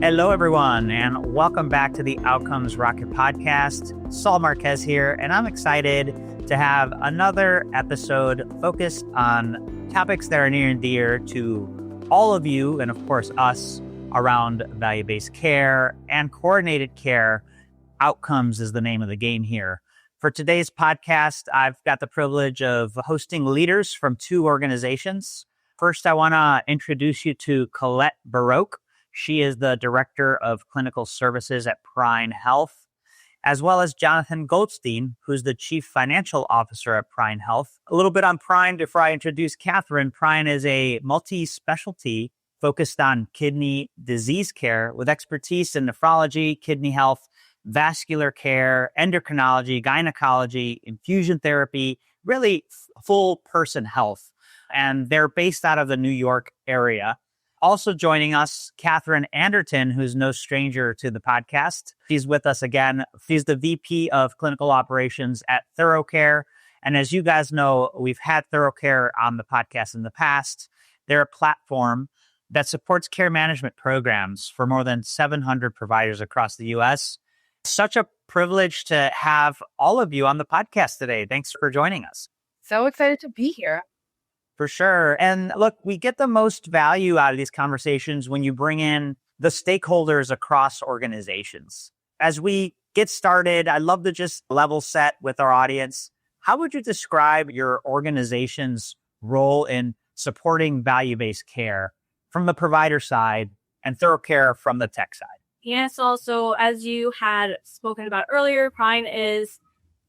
Hello, everyone, and welcome back to the Outcomes Rocket podcast. Saul Marquez here, and I'm excited to have another episode focused on topics that are near and dear to all of you, and of course, us, around value-based care and coordinated care. Outcomes is the name of the game here. For today's podcast, I've got the privilege of hosting leaders from two organizations. First, I want to introduce you to Colette Boroch. She is the Director of Clinical Services at PRINE Health, as well as Jonathan Goldstein, who's the Chief Financial Officer at PRINE Health. A little bit on PRINE before I introduce Kathryn. PRINE is a multi-specialty focused on kidney disease care with expertise in nephrology, kidney health, vascular care, endocrinology, gynecology, infusion therapy, really full person health. And they're based out of the New York area. Also joining us, Kathryn Anderton, who's no stranger to the podcast. She's with us again. She's the VP of Clinical Operations at ThoroughCare. And as you guys know, we've had ThoroughCare on the podcast in the past. They're a platform that supports care management programs for more than 700 providers across the U.S. Such a privilege to have all of you on the podcast today. Thanks for joining us. So excited to be here. For sure. And look, we get the most value out of these conversations when you bring in the stakeholders across organizations. As we get started, I'd love to just level set with our audience. How would you describe your organization's role in supporting value-based care from the provider side and ThoroughCare from the tech side? Yes, also, as you had spoken about earlier, PRINE is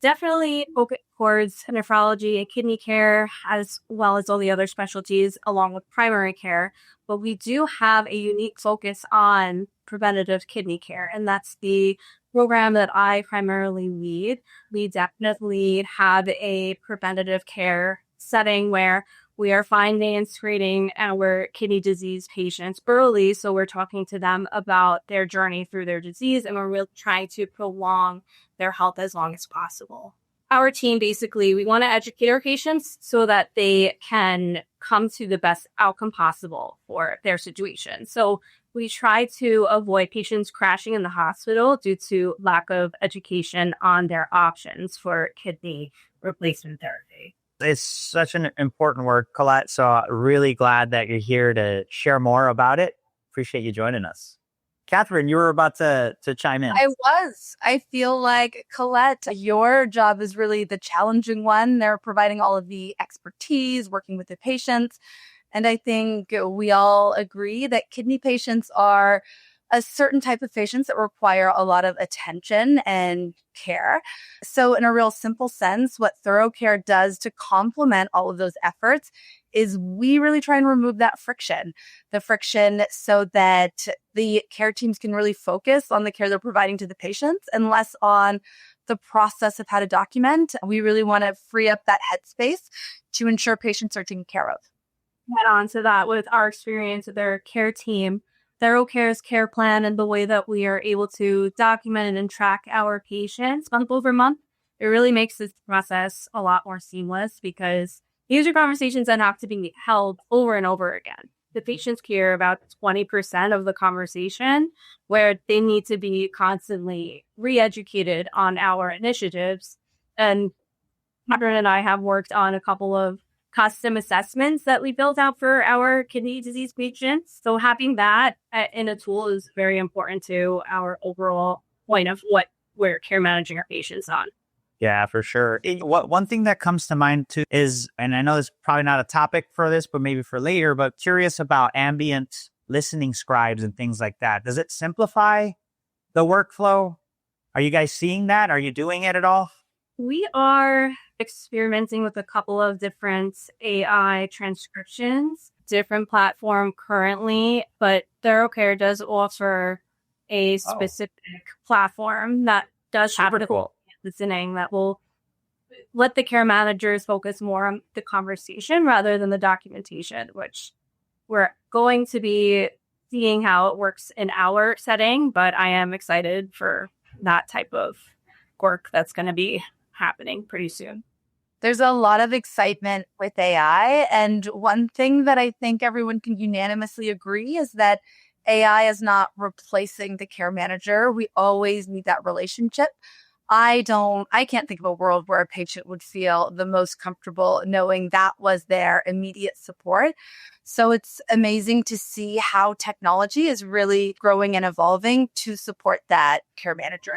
definitely focused towards nephrology and kidney care, as well as all the other specialties, along with primary care. But we do have a unique focus on preventative kidney care, and that's the program that I primarily lead. We definitely have a preventative care setting where we are finding and screening our kidney disease patients early. So we're talking to them about their journey through their disease, and we're really trying to prolong their health as long as possible. Our team, basically, we want to educate our patients so that they can come to the best outcome possible for their situation. So we try to avoid patients crashing in the hospital due to lack of education on their options for kidney replacement therapy. It's such an important work, Colette. So really glad that you're here to share more about it. Appreciate you joining us. Kathryn, you were about to chime in. I feel like, Colette, your job is really the challenging one. They're providing all of the expertise, working with the patients. And I think we all agree that kidney patients are a certain type of patients that require a lot of attention and care. So in a real simple sense, what ThoroughCare does to complement all of those efforts is we really try and remove the friction so that the care teams can really focus on the care they're providing to the patients and less on the process of how to document. We really want to free up that headspace to ensure patients are taken care of. Add on to that with our experience with their care team, ThoroughCare's care plan, and the way that we are able to document and track our patients month over month, it really makes this process a lot more seamless because these are conversations that have to be held over and over again. The patients care about 20% of the conversation, where they need to be constantly re-educated on our initiatives. And Kathryn and I have worked on a couple of custom assessments that we built out for our kidney disease patients. So having that in a tool is very important to our overall point of what we're care managing our patients on. Yeah, for sure. One thing that comes to mind too is, and I know this is probably not a topic for this, but maybe for later, but curious about ambient listening scribes and things like that. Does it simplify the workflow? Are you guys seeing that? Are you doing it at all? We are experimenting with a couple of different AI transcriptions, different platform currently, but ThoroughCare does offer a specific platform that does have listening that will let the care managers focus more on the conversation rather than the documentation, which we're going to be seeing how it works in our setting, but I am excited for that type of work that's going to be happening pretty soon. There's a lot of excitement with AI. And one thing that I think everyone can unanimously agree is that AI is not replacing the care manager. We always need that relationship. I can't think of a world where a patient would feel the most comfortable knowing that was their immediate support. So it's amazing to see how technology is really growing and evolving to support that care manager.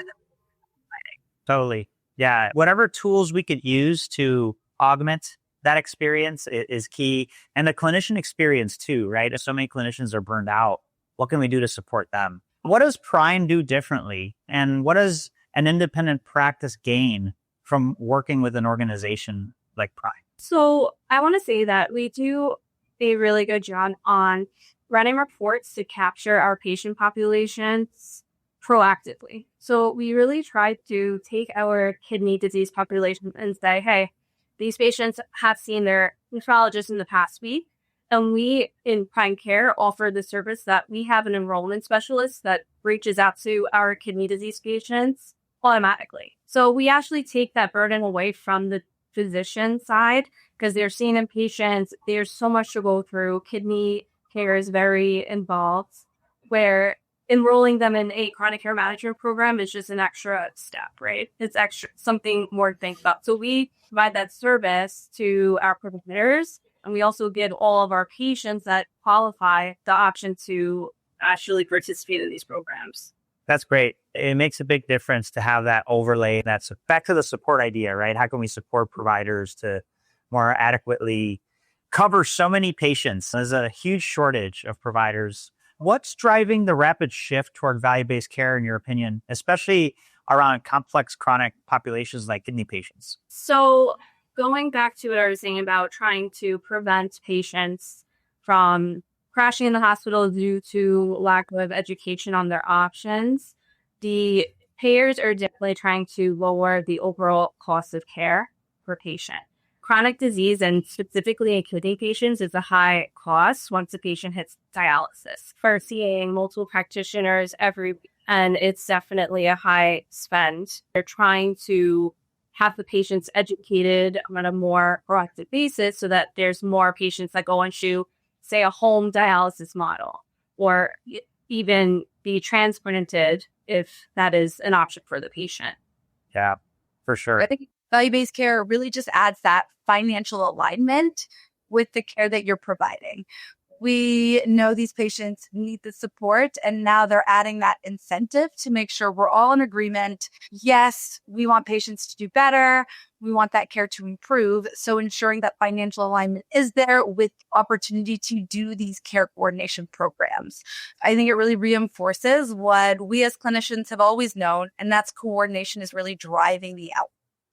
Totally. Yeah. Whatever tools we could use to augment that experience is key. And the clinician experience too, right? So many clinicians are burned out. What can we do to support them? What does PRINE do differently? And what does an independent practice gain from working with an organization like PRINE? So I want to say that we do a really good job on running reports to capture our patient populations proactively. So we really try to take our kidney disease population and say, hey, these patients have seen their nephrologist in the past week. And we in PRINE Care offer the service that we have an enrollment specialist that reaches out to our kidney disease patients automatically. So we actually take that burden away from the physician side because they're seeing in patients. There's so much to go through. Kidney care is very involved, where enrolling them in a chronic care management program is just an extra step, right? It's extra something more to think about. So we provide that service to our providers, and we also give all of our patients that qualify the option to actually participate in these programs. That's great. It makes a big difference to have that overlay. That's back to the support idea, right? How can we support providers to more adequately cover so many patients? There's a huge shortage of providers. What's driving the rapid shift toward value-based care, in your opinion, especially around complex chronic populations like kidney patients? So going back to what I was saying about trying to prevent patients from crashing in the hospital due to lack of education on their options, the payers are definitely trying to lower the overall cost of care per patient. Chronic disease, and specifically in kidney patients, is a high cost once a patient hits dialysis. For seeing multiple practitioners every week, and it's definitely a high spend. They're trying to have the patients educated on a more proactive basis so that there's more patients that go into, say, a home dialysis model, or even be transplanted if that is an option for the patient. Yeah, for sure. I think value-based care really just adds that financial alignment with the care that you're providing. We know these patients need the support, and now they're adding that incentive to make sure we're all in agreement. Yes, we want patients to do better. We want that care to improve. So ensuring that financial alignment is there with opportunity to do these care coordination programs. I think it really reinforces what we as clinicians have always known, and that's coordination is really driving the outcome.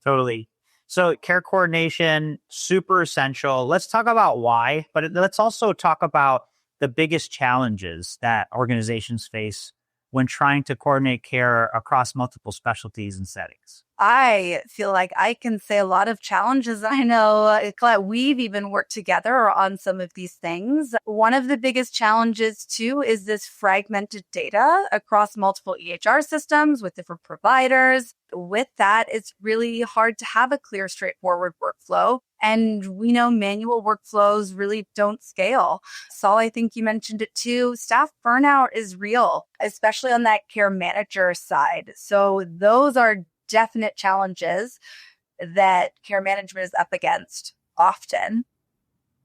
Totally. So care coordination, super essential. Let's talk about why, but let's also talk about the biggest challenges that organizations face when trying to coordinate care across multiple specialties and settings. I feel like I can say a lot of challenges. I know, Colette, we've even worked together on some of these things. One of the biggest challenges, too, is this fragmented data across multiple EHR systems with different providers. With that, it's really hard to have a clear, straightforward workflow. And we know manual workflows really don't scale. Saul, I think you mentioned it too. Staff burnout is real, especially on that care manager side. So those are definite challenges that care management is up against often.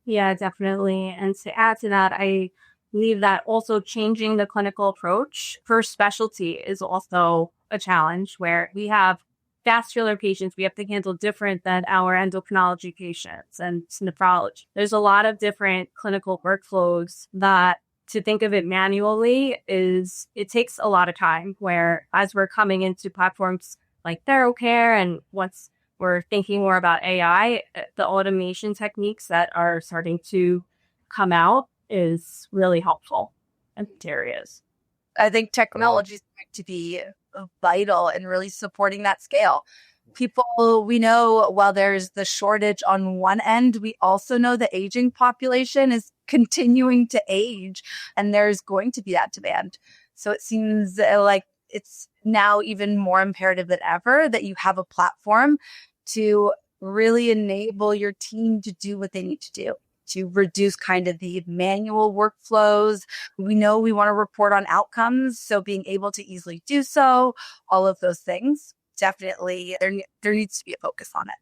Yeah, definitely. And to add to that, I believe that also changing the clinical approach per specialty is also a challenge, where we have vascular patients we have to handle different than our endocrinology patients and nephrology. There's a lot of different clinical workflows that, to think of it manually, it takes a lot of time, where as we're coming into platforms like ThoroughCare, and once we're thinking more about AI, the automation techniques that are starting to come out is really helpful in these areas. I think technology is going to be vital in really supporting that scale. People, we know while there's the shortage on one end, we also know the aging population is continuing to age, and there's going to be that demand. So it seems like it's now even more imperative than ever that you have a platform to really enable your team to do what they need to do. to reduce kind of the manual workflows. We know we want to report on outcomes, so being able to easily do so, all of those things, definitely there needs to be a focus on it.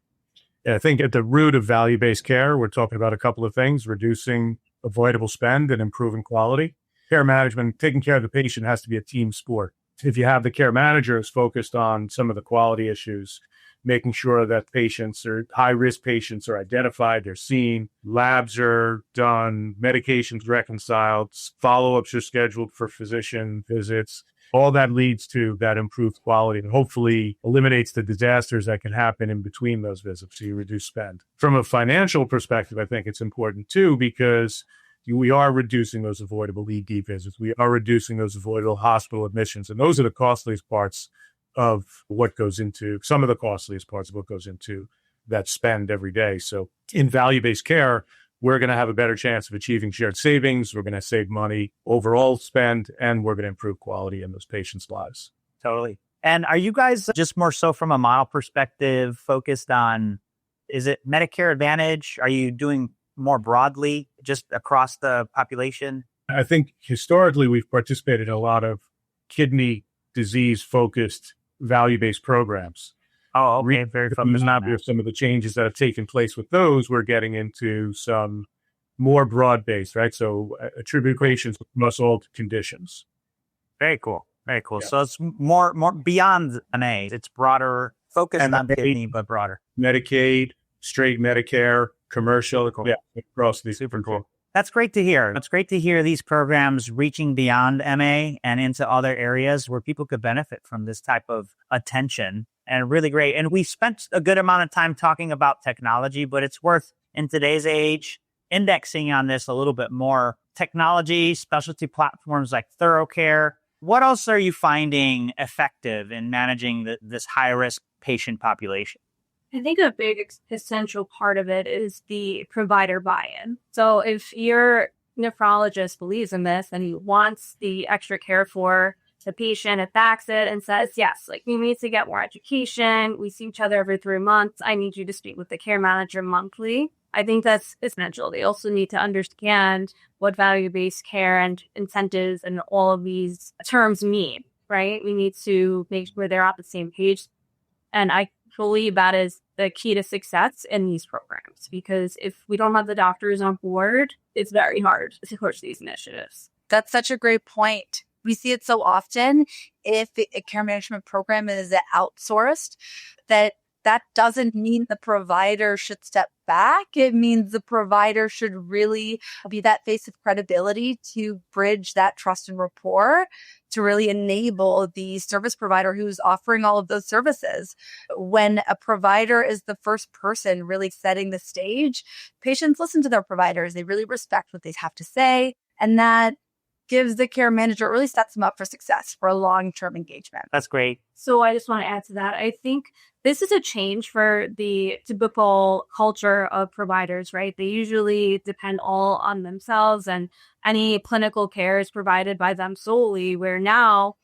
Yeah, I think at the root of value-based care, we're talking about a couple of things: reducing avoidable spend and improving quality. Care management, taking care of the patient, has to be a team sport. If you have the care manager who's focused on some of the quality issues, making sure that patients or high-risk patients are identified, they're seen, labs are done, medications reconciled, follow-ups are scheduled for physician visits, all that leads to that improved quality and hopefully eliminates the disasters that can happen in between those visits, so you reduce spend. From a financial perspective, I think it's important too, because we are reducing those avoidable ED visits. We are reducing those avoidable hospital admissions. And those are the costliest parts of what goes into, some of the costliest parts of what goes into that spend every day. So in value-based care, we're going to have a better chance of achieving shared savings. We're going to save money, overall spend, and we're going to improve quality in those patients' lives. Totally. And are you guys just more so from a model perspective focused on, is it Medicare Advantage? Are you doing more broadly just across the population? I think historically we've participated in a lot of kidney disease-focused value-based programs. Oh, okay. Very focused on that. Some of the changes that have taken place with those, we're getting into some more broad-based, right? So attributions across all conditions. Very cool. Very cool. Yeah. So it's more beyond MA. It's broader, focused on kidney, but broader. Medicaid, straight Medicare, commercial, cool. Yeah, across these. Super cool. That's great to hear. It's great to hear these programs reaching beyond MA and into other areas where people could benefit from this type of attention. And really great. And we spent a good amount of time talking about technology, but it's worth, in today's age, indexing on this a little bit more. Technology, specialty platforms like ThoroughCare. What else are you finding effective in managing this high-risk patient population? I think a big essential part of it is the provider buy-in. So if your nephrologist believes in this and he wants the extra care for the patient, it backs it and says, yes, like we need to get more education. We see each other every 3 months. I need you to speak with the care manager monthly. I think that's essential. They also need to understand what value-based care and incentives and all of these terms mean, right? We need to make sure they're on the same page. And I believe that is the key to success in these programs, because if we don't have the doctors on board, it's very hard to push these initiatives. That's such a great point. We see it so often. If a care management program is outsourced, that doesn't mean the provider should step back. It means the provider should really be that face of credibility to bridge that trust and rapport, to really enable the service provider who's offering all of those services. When a provider is the first person really setting the stage, patients listen to their providers. They really respect what they have to say. And that gives the care manager, really sets them up for success, for a long-term engagement. That's great. So I just want to add to that. I think this is a change for the typical culture of providers, right? They usually depend all on themselves, and any clinical care is provided by them solely, where now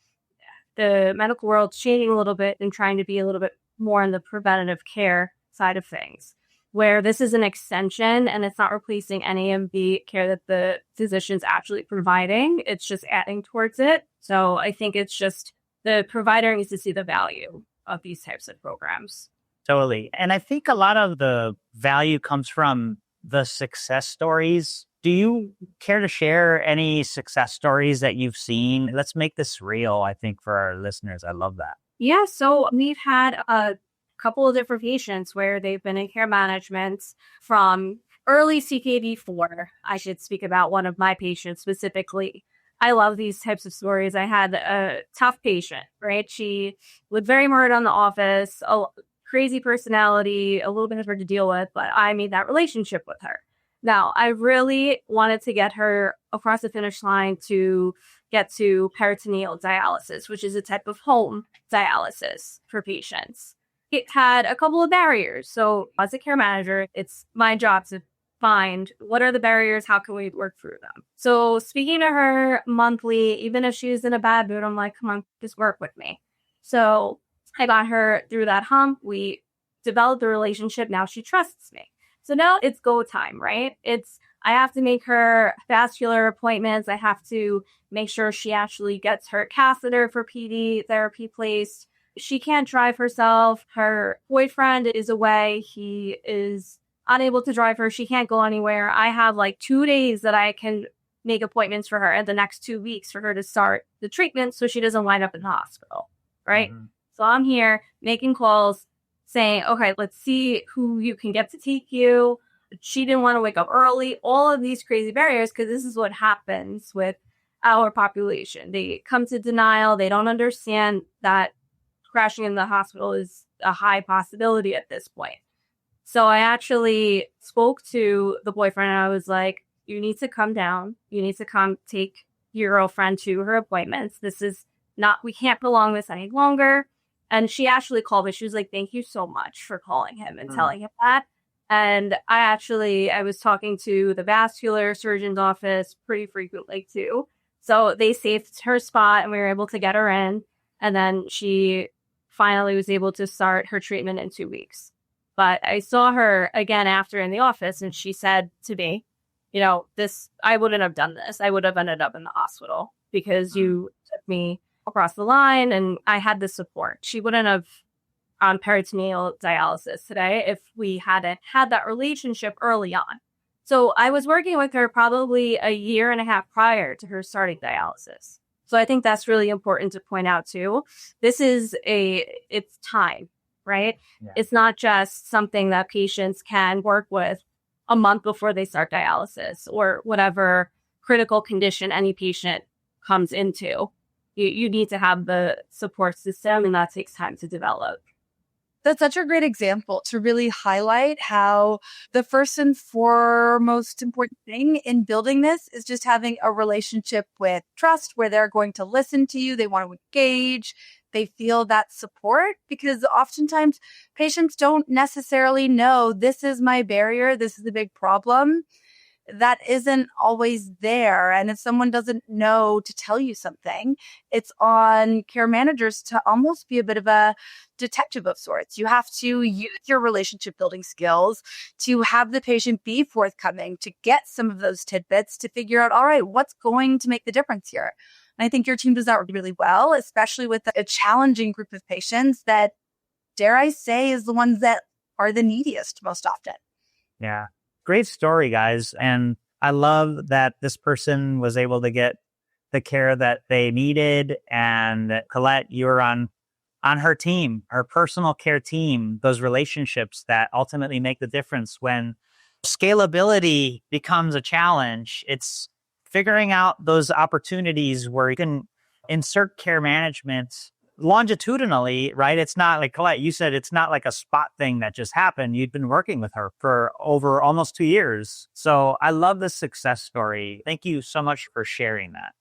the medical world's changing a little bit and trying to be a little bit more on the preventative care side of things, where this is an extension and it's not replacing any of the care that the physician's actually providing. It's just adding towards it. So I think it's just the provider needs to see the value of these types of programs. Totally. And I think a lot of the value comes from the success stories. Do you care to share any success stories that you've seen? Let's make this real, I think, for our listeners. I love that. Yeah, so we've had a couple of different patients where they've been in care management from early CKD4. I should speak about one of my patients specifically. I love these types of stories. I had a tough patient, right? She lived very hard on the office, a crazy personality, a little bit hard to deal with, but I made that relationship with her. Now, I really wanted to get her across the finish line to get to peritoneal dialysis, which is a type of home dialysis for patients. It had a couple of barriers. So as a care manager, it's my job to find what are the barriers, how can we work through them. So speaking to her monthly, even if she was in a bad mood, I'm like, come on, just work with me. So I got her through that hump. We developed a relationship. Now she trusts me. So now it's go time, right? It's I have to make her vascular appointments. I have to make sure she actually gets her catheter for PD therapy placed. She can't drive herself. Her boyfriend is away. He is unable to drive her. She can't go anywhere. I have like 2 days that I can make appointments for her in the next 2 weeks for her to start the treatment so she doesn't wind up in the hospital, right? Mm-hmm. So I'm here making calls saying, okay, let's see who you can get to take you. She didn't want to wake up early. All of these crazy barriers, because this is what happens with our population. They come to denial. They don't understand that crashing in the hospital is a high possibility at this point. So I actually spoke to the boyfriend and I was like, you need to come down. You need to come take your girlfriend to her appointments. This is not, we can't prolong this any longer. And she actually called me. She was like, thank you so much for calling him and telling him that. And I was talking to the vascular surgeon's office pretty frequently too. So they saved her spot and we were able to get her in. And then she finally was able to start her treatment in 2 weeks. But I saw her again after in the office and she said to me, you know, I wouldn't have done this. I would have ended up in the hospital because you took me across the line and I had the support. She wouldn't have on peritoneal dialysis today if we hadn't had that relationship early on. So I was working with her probably a year and a half prior to her starting dialysis. So I think that's really important to point out too. It's time, right? Yeah. It's not just something that patients can work with a month before they start dialysis or whatever critical condition any patient comes into. You need to have the support system, and that takes time to develop. That's such a great example to really highlight how the first and foremost important thing in building this is just having a relationship with trust where they're going to listen to you. They want to engage. They feel that support because oftentimes patients don't necessarily know this is my barrier. This is a big problem. That isn't always there. And if someone doesn't know to tell you something, it's on care managers to almost be a bit of a detective of sorts. You have to use your relationship building skills to have the patient be forthcoming, to get some of those tidbits to figure out, all right, what's going to make the difference here? And I think your team does that really well, especially with a challenging group of patients that, dare I say, is the ones that are the neediest most often. Yeah. Great story, guys. And I love that this person was able to get the care that they needed. And Colette, you were on her team, her personal care team, those relationships that ultimately make the difference when scalability becomes a challenge. It's figuring out those opportunities where you can insert care management longitudinally, right? It's not like, Colette, you said it's not like a spot thing that just happened. You'd been working with her for over almost 2 years. So I love this success story. Thank you so much for sharing that.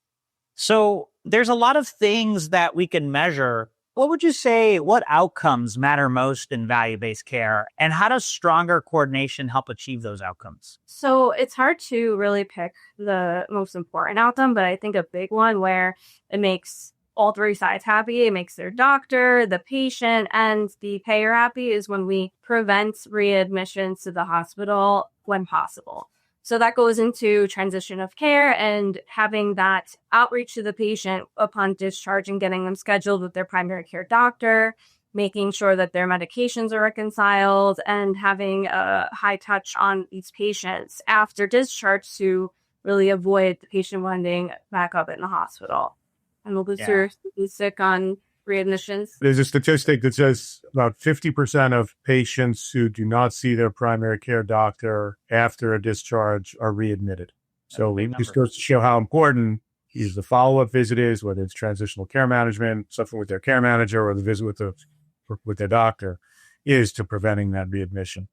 So there's a lot of things that we can measure. What would you say, what outcomes matter most in value-based care? And how does stronger coordination help achieve those outcomes? So it's hard to really pick the most important outcome, but I think a big one where it makes all three sides happy, it makes their doctor, the patient, and the payer happy is when we prevent readmissions to the hospital when possible. So that goes into transition of care and having that outreach to the patient upon discharge and getting them scheduled with their primary care doctor, making sure that their medications are reconciled, and having a high touch on these patients after discharge to really avoid the patient winding back up in the hospital. And we'll be sick on readmissions. There's a statistic that says about 50% of patients who do not see their primary care doctor after a discharge are readmitted. So it just goes to show how important either the follow-up visit is, whether it's transitional care management, something with their care manager, or the visit with their doctor, is to preventing that readmission.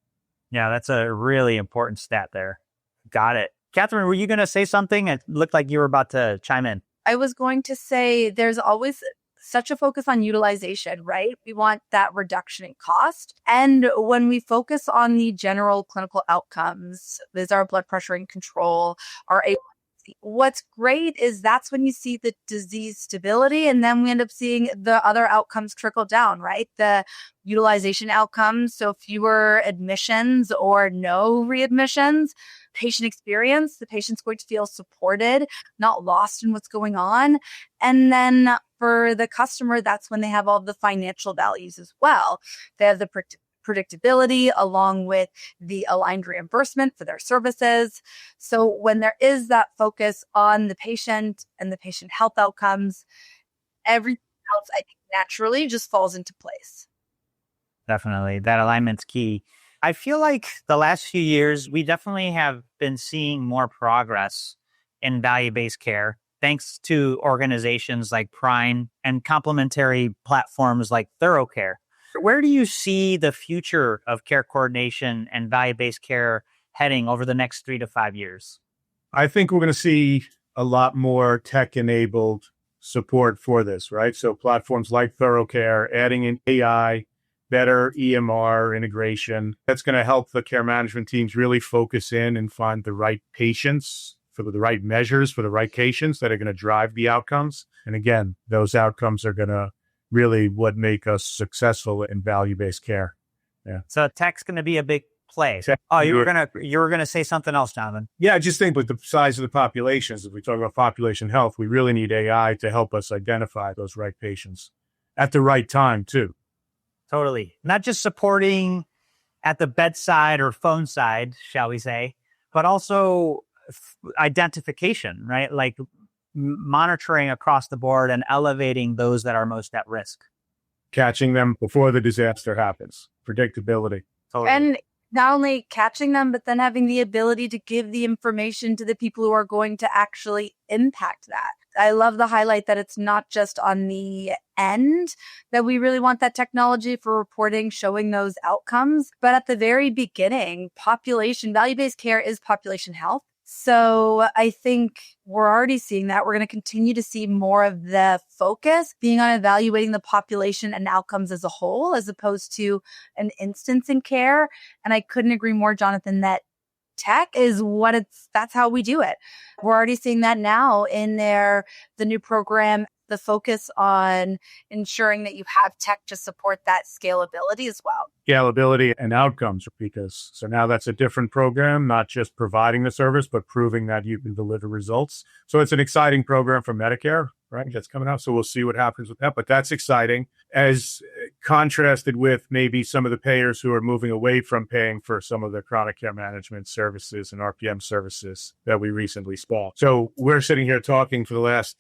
Yeah, that's a really important stat there. Got it. Kathryn, were you going to say something? It looked like you were about to chime in. I was going to say there's always such a focus on utilization, right? We want that reduction in cost. And when we focus on the general clinical outcomes, is our blood pressure in control, our A1C What's great is that's when you see the disease stability, and then we end up seeing the other outcomes trickle down, right? The utilization outcomes, so fewer admissions or no readmissions, patient experience, the patient's going to feel supported, not lost in what's going on. And then for the customer, that's when they have all the financial values as well. They have the predictability along with the aligned reimbursement for their services. So when there is that focus on the patient and the patient health outcomes, everything else, I think, naturally just falls into place. Definitely. That alignment's key. I feel like the last few years, we definitely have been seeing more progress in value-based care, thanks to organizations like PRINE and complementary platforms like ThoroughCare. Where do you see the future of care coordination and value-based care heading over the next 3 to 5 years? I think we're going to see a lot more tech-enabled support for this, right? So platforms like ThoroughCare, adding in AI, better EMR integration. That's going to help the care management teams really focus in and find the right patients for the right measures for the right patients that are going to drive the outcomes. And again, those outcomes are going to really what make us successful in value-based care. Yeah. So tech's going to be a big play. You were gonna say something else, Jonathan. Yeah, I just think with the size of the populations, if we talk about population health, we really need AI to help us identify those right patients at the right time too. Totally. Not just supporting at the bedside or phone side, shall we say, but also identification, right? Like monitoring across the board and elevating those that are most at risk. Catching them before the disaster happens. Predictability. Totally. And not only catching them, but then having the ability to give the information to the people who are going to actually impact that. I love the highlight that it's not just on the end that we really want that technology for reporting, showing those outcomes, but at the very beginning, value-based care is population health. So I think we're already seeing that. We're going to continue to see more of the focus being on evaluating the population and outcomes as a whole, as opposed to an instance in care. And I couldn't agree more, Jonathan, that tech is that's how we do it. We're already seeing that now in the new program, the focus on ensuring that you have tech to support that scalability as well. Scalability and outcomes, because so now that's a different program, not just providing the service, but proving that you can deliver results. So it's an exciting program for Medicare, right? That's coming out. So we'll see what happens with that. But that's exciting as contrasted with maybe some of the payers who are moving away from paying for some of the chronic care management services and RPM services that we recently saw. So we're sitting here talking for the last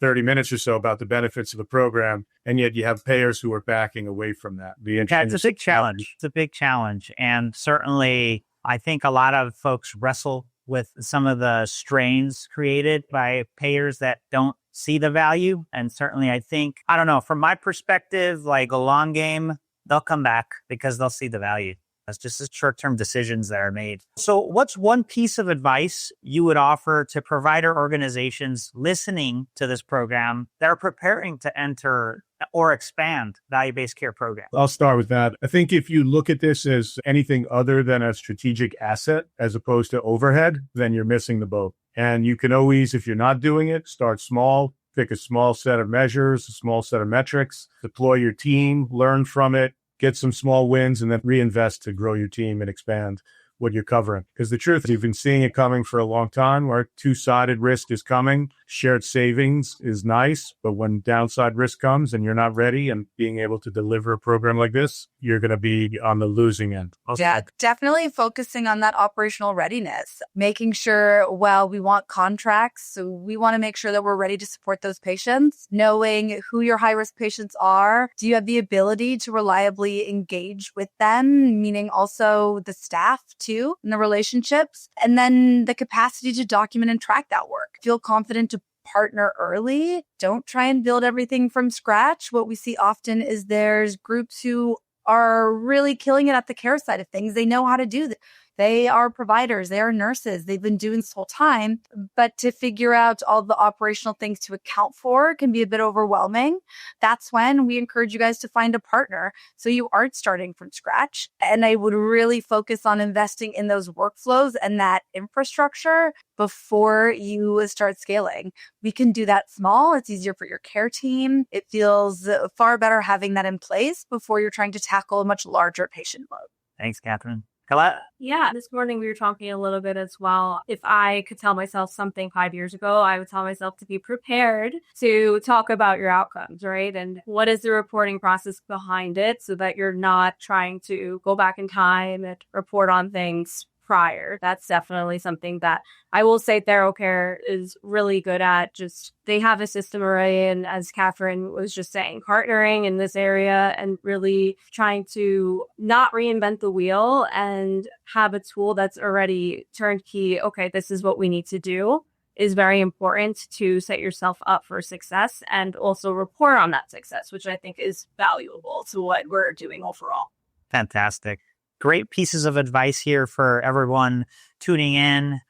30 minutes or so about the benefits of the program. And yet you have payers who are backing away from that. It's a big challenge. It's a big challenge. And certainly, I think a lot of folks wrestle with some of the strains created by payers that don't see the value. And certainly, I think, from my perspective, like a long game, they'll come back because they'll see the value. That's just the short-term decisions that are made. So what's one piece of advice you would offer to provider organizations listening to this program that are preparing to enter or expand value-based care programs? I'll start with that. I think if you look at this as anything other than a strategic asset as opposed to overhead, then you're missing the boat. And you can always, if you're not doing it, start small, pick a small set of measures, a small set of metrics, deploy your team, learn from it, get some small wins, and then reinvest to grow your team and expand what you're covering. Because the truth is, you've been seeing it coming for a long time, where two-sided risk is coming. Shared savings is nice, but when downside risk comes and you're not ready and being able to deliver a program like this, you're going to be on the losing end. Yeah, definitely focusing on that operational readiness, making sure, we want contracts. So we want to make sure that we're ready to support those patients, knowing who your high-risk patients are. Do you have the ability to reliably engage with them, meaning also the staff too, and the relationships, and then the capacity to document and track that work. Feel confident to partner early. Don't try and build everything from scratch. What we see often is there's groups who are really killing it at the care side of things. They know how to do They are providers, they are nurses, they've been doing this whole time. But to figure out all the operational things to account for can be a bit overwhelming. That's when we encourage you guys to find a partner so you aren't starting from scratch. And I would really focus on investing in those workflows and that infrastructure before you start scaling. We can do that small. It's easier for your care team. It feels far better having that in place before you're trying to tackle a much larger patient load. Thanks, Kathryn. Colette? Yeah, this morning we were talking a little bit as well. If I could tell myself something 5 years ago, I would tell myself to be prepared to talk about your outcomes, right? And what is the reporting process behind it so that you're not trying to go back in time and report on things prior. That's definitely something that I will say ThoroughCare is really good at. Just they have a system already, and as Kathryn was just saying, partnering in this area and really trying to not reinvent the wheel and have a tool that's already turnkey. Okay, this is what we need to do is very important to set yourself up for success and also report on that success, which I think is valuable to what we're doing overall. Fantastic. Great pieces of advice here for everyone tuning in.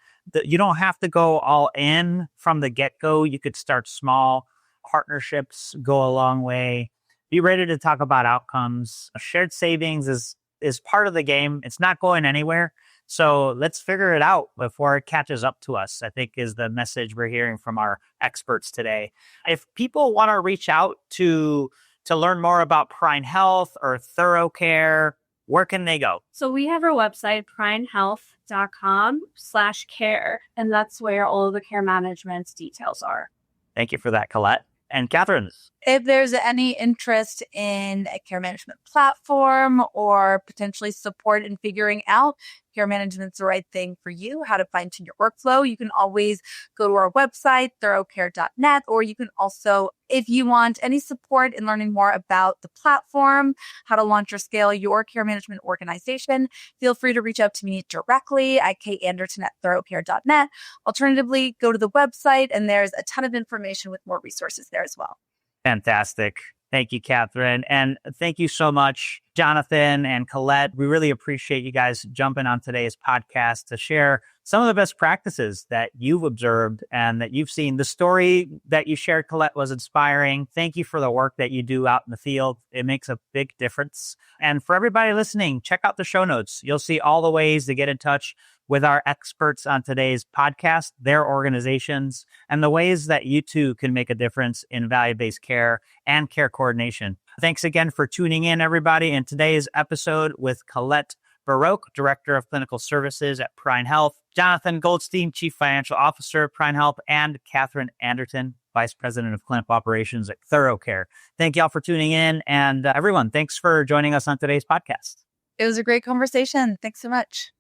You don't have to go all in from the get-go. You could start small. Partnerships go a long way. Be ready to talk about outcomes. Shared savings is part of the game. It's not going anywhere. So let's figure it out before it catches up to us, I think is the message we're hearing from our experts today. If people want to reach out to learn more about PRINE Health or ThoroughCare, where can they go? So we have our website, prinehealth.com/care, and that's where all of the care management details are. Thank you for that, Colette. And Kathryn? If there's any interest in a care management platform or potentially support in figuring out care management's the right thing for you, how to fine tune your workflow, you can always go to our website, ThoroughCare.net, or you can also, if you want any support in learning more about the platform, how to launch or scale your care management organization, feel free to reach out to me directly at KAnderton@ThoroughCare.net. Alternatively, go to the website and there's a ton of information with more resources there as well. Fantastic. Thank you, Kathryn. And thank you so much, Jonathan and Colette. We really appreciate you guys jumping on today's podcast to share some of the best practices that you've observed and that you've seen. The story that you shared, Colette, was inspiring. Thank you for the work that you do out in the field. It makes a big difference. And for everybody listening, check out the show notes. You'll see all the ways to get in touch with our experts on today's podcast, their organizations, and the ways that you too can make a difference in value-based care and care coordination. Thanks again for tuning in, everybody, in today's episode with Colette Boroch, Director of Clinical Services at PRINE Health, Jonathan Goldstein, Chief Financial Officer at PRINE Health, and Kathryn Anderton, Vice President of Clinical Operations at ThoroughCare. Thank you all for tuning in. And everyone, thanks for joining us on today's podcast. It was a great conversation. Thanks so much.